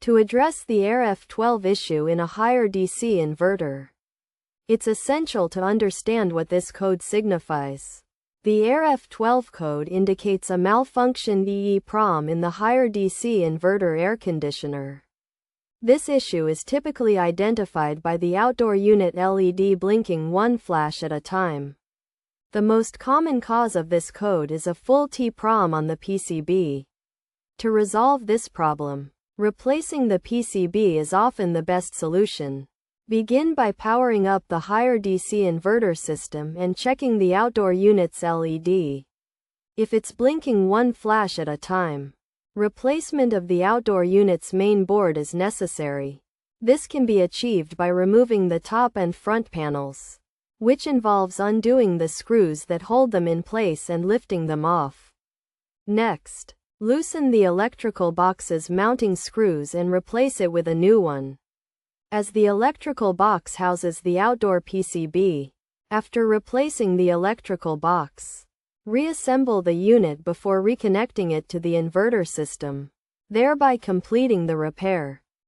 to address the Error F12 issue in a Haier DC inverter. It's essential to understand what this code signifies. The Error F12 code indicates a malfunctioned EEPROM in the Haier DC inverter air conditioner. This issue is typically identified by the outdoor unit LED blinking one flash at a time. The most common cause of this code is a full TEPROM on the PCB. To resolve this problem, replacing the PCB is often the best solution. Begin by powering up the Haier DC inverter system and checking the outdoor unit's LED. If it's blinking one flash at a time, replacement of the outdoor unit's main board is necessary. This can be achieved by removing the top and front panels, which involves undoing the screws that hold them in place and lifting them off. Next, loosen the electrical box's mounting screws and replace it with a new one, as the electrical box houses the outdoor PCB. After replacing the electrical box, reassemble the unit before reconnecting it to the inverter system, thereby completing the repair.